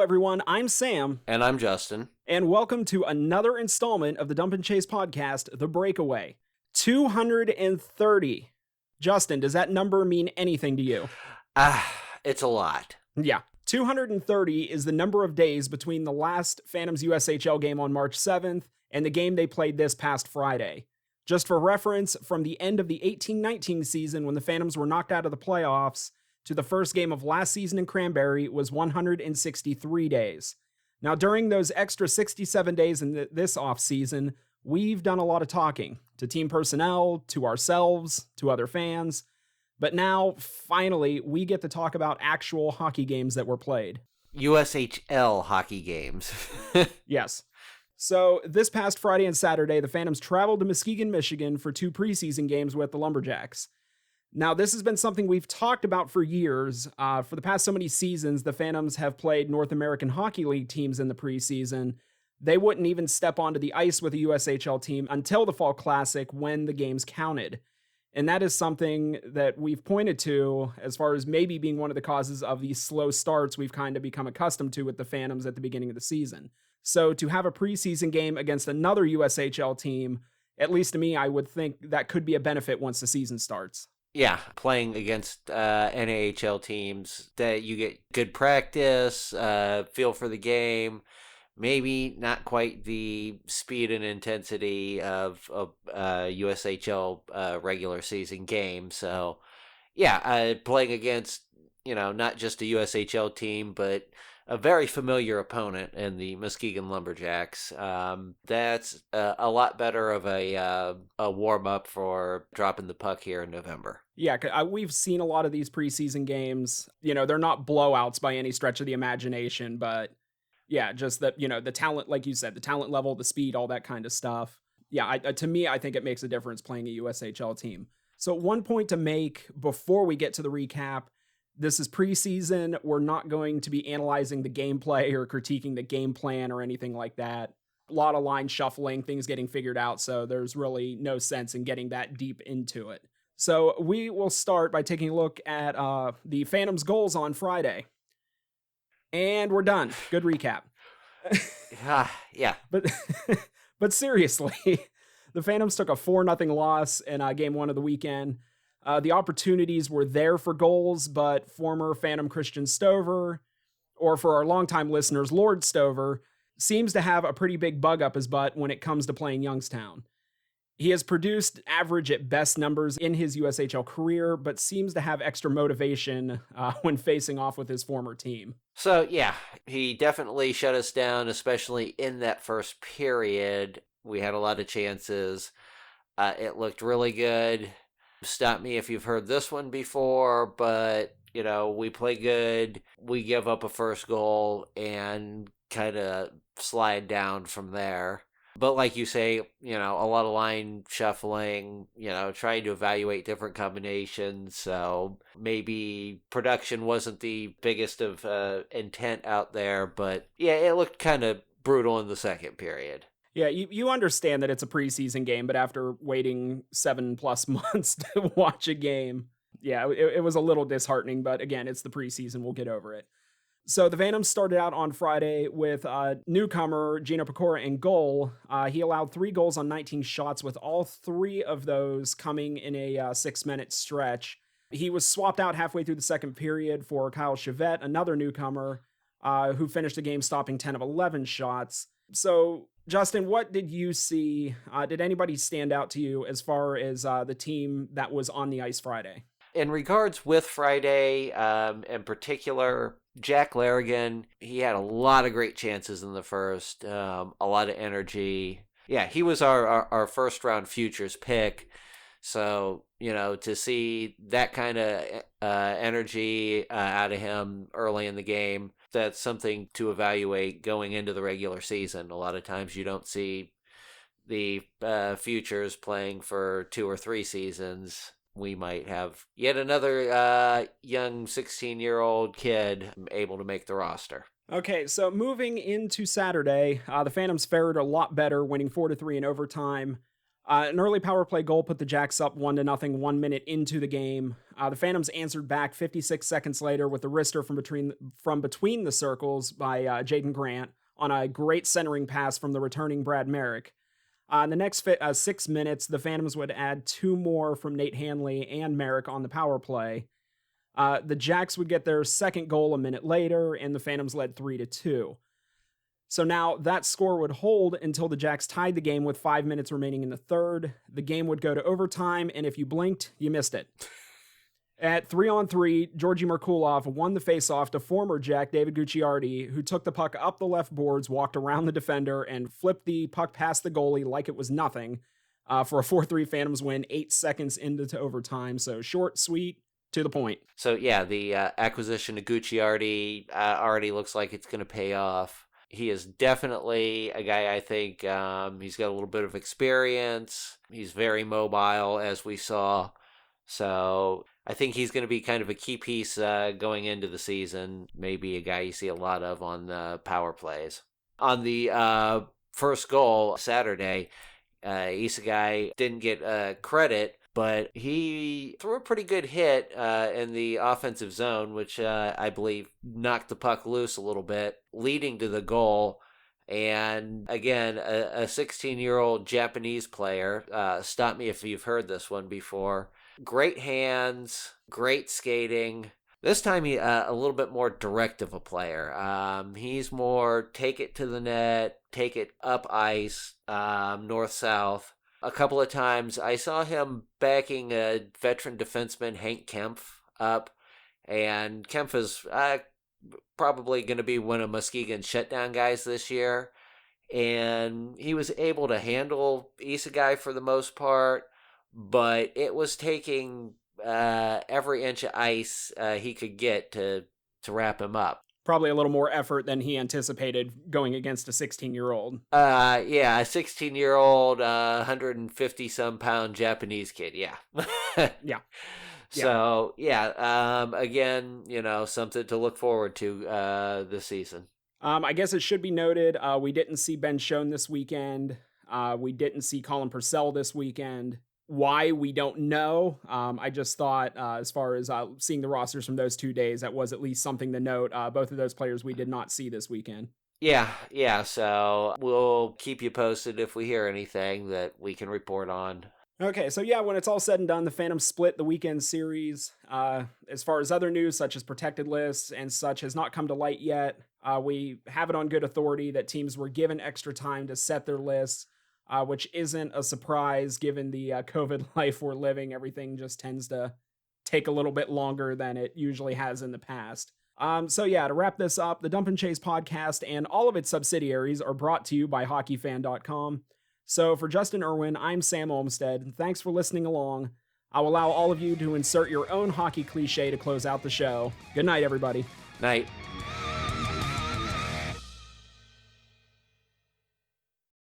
everyone. I'm Sam. And I'm Justin. And welcome to another installment of the Dump and Chase podcast, The Breakaway. 230. Justin, does that number mean anything to you? It's a lot. Yeah. 230 is the number of days between the last Phantoms USHL game on March 7th and the game they played this past Friday. Just for reference, from the end of the 18-19 season when the Phantoms were knocked out of the playoffs to the first game of last season in Cranberry was 163 days. Now, during those extra 67 days in this offseason, we've done a lot of talking to team personnel, to ourselves, to other fans. But now, finally, we get to talk about actual hockey games that were played. USHL hockey games. Yes. So this past Friday and Saturday, the Phantoms traveled to Muskegon, Michigan for 2 preseason games with the Lumberjacks. Now, this has been something we've talked about for years. For the past so many seasons, the Phantoms have played North American Hockey League teams in the preseason. They wouldn't even step onto the ice with a USHL team until the Fall Classic when the games counted. And that is something that we've pointed to as far as maybe being one of the causes of these slow starts we've kind of become accustomed to with the Phantoms at the beginning of the season. So to have a preseason game against another USHL team, at least to me, I would think that could be a benefit once the season starts. Yeah, playing against NAHL teams that you get good practice, feel for the game, maybe not quite the speed and intensity of USHL regular season game. So, yeah, playing against, not just a USHL team, but a very familiar opponent in the Muskegon Lumberjacks. That's a lot better of a warm-up for dropping the puck here in November. Yeah, we've seen a lot of these preseason games. They're not blowouts by any stretch of the imagination, but yeah, just that, the talent, like you said, the talent level, the speed, all that kind of stuff. Yeah, to me, I think it makes a difference playing a USHL team. So one point to make before we get to the recap: this is preseason. We're not going to be analyzing the gameplay or critiquing the game plan or anything like that. A lot of line shuffling, things getting figured out, so there's really no sense in getting that deep into it. So we will start by taking a look at the Phantoms' goals on Friday. And we're done. Good recap. Yeah. But seriously, the Phantoms took a 4-0 loss in game 1 of the weekend. The opportunities were there for goals, but former Phantom Christian Stover, or for our longtime listeners, Lord Stover, seems to have a pretty big bug up his butt when it comes to playing Youngstown. He has produced average at best numbers in his USHL career, but seems to have extra motivation when facing off with his former team. So, yeah, he definitely shut us down, especially in that first period. We had a lot of chances. It looked really good. Stop me if you've heard this one before, but, we play good. We give up a first goal and kind of slide down from there. But like you say, a lot of line shuffling, trying to evaluate different combinations. So maybe production wasn't the biggest of intent out there. But yeah, it looked kind of brutal in the second period. Yeah, you understand that it's a preseason game, but after waiting 7+ months to watch a game, yeah, it was a little disheartening. But again, it's the preseason. We'll get over it. So the Phantoms started out on Friday with newcomer Gino Pecora in goal. He allowed 3 goals on 19 shots, with all 3 of those coming in a 6-minute stretch. He was swapped out halfway through the second period for Kyle Chevette, another newcomer, who finished the game stopping 10 of 11 shots. So, Justin, what did you see? Did anybody stand out to you as far as the team that was on the ice Friday? In regards with Friday, in particular, Jack Larrigan, he had a lot of great chances in the first, a lot of energy. Yeah, he was our first round futures pick. So, to see that kind of energy out of him early in the game, that's something to evaluate going into the regular season. A lot of times you don't see the futures playing for 2 or 3 seasons. We might have yet another young 16-year-old kid able to make the roster. Okay, so moving into Saturday, the Phantoms fared a lot better, winning 4-3 in overtime. An early power play goal put the Jacks up 1-0 1 minute into the game. The Phantoms answered back 56 seconds later with a wrister from between the circles by Jaden Grant on a great centering pass from the returning Brad Merrick. In the next 6 minutes, the Phantoms would add 2 more from Nate Hanley and Merrick on the power play. The Jacks would get their second goal a minute later, and the Phantoms led 3-2. So now that score would hold until the Jacks tied the game with 5 minutes remaining in the third. The game would go to overtime, and if you blinked, you missed it. At 3-on-3, Georgi Merkulov won the faceoff to former Jack David Gucciardi, who took the puck up the left boards, walked around the defender, and flipped the puck past the goalie like it was nothing for a 4-3 Phantoms win 8 seconds into overtime. So short, sweet, to the point. So yeah, the acquisition of Gucciardi already looks like it's going to pay off. He is definitely a guy, I think, he's got a little bit of experience. He's very mobile, as we saw. So I think he's going to be kind of a key piece going into the season. Maybe a guy you see a lot of on the power plays. On the first goal Saturday, Isegai didn't get credit, but he threw a pretty good hit in the offensive zone, which I believe knocked the puck loose a little bit, leading to the goal. And again, a 16-year-old Japanese player. Stop me if you've heard this one before. Great hands, great skating. This time he a little bit more direct of a player. He's more take it to the net, take it up ice, north-south. A couple of times I saw him backing a veteran defenseman, Hank Kempf, up. And Kempf is probably going to be one of Muskegon's shutdown guys this year. And he was able to handle Isegai for the most part. But it was taking every inch of ice he could get to wrap him up. Probably a little more effort than he anticipated going against a 16-year-old. Yeah, a 16-year-old, 150-some pound Japanese kid, yeah. Yeah. So, again, something to look forward to this season. I guess it should be noted, we didn't see Ben Schoen this weekend. We didn't see Colin Purcell this weekend. Why, we don't know. I just thought, as far as seeing the rosters from those 2 days, that was at least something to note. Both of those players we did not see this weekend. Yeah, so we'll keep you posted if we hear anything that we can report on. Okay, so yeah, when it's all said and done, the Phantoms split the weekend series. As far as other news, such as protected lists and such, has not come to light yet. We have it on good authority that teams were given extra time to set their lists. Which isn't a surprise given the COVID life we're living. Everything just tends to take a little bit longer than it usually has in the past. So yeah, to wrap this up, the Dump and Chase podcast and all of its subsidiaries are brought to you by hockeyfan.com. So for Justin Irwin, I'm Sam Olmstead, and thanks for listening along. I'll allow all of you to insert your own hockey cliche to close out the show. Good night, everybody. Night.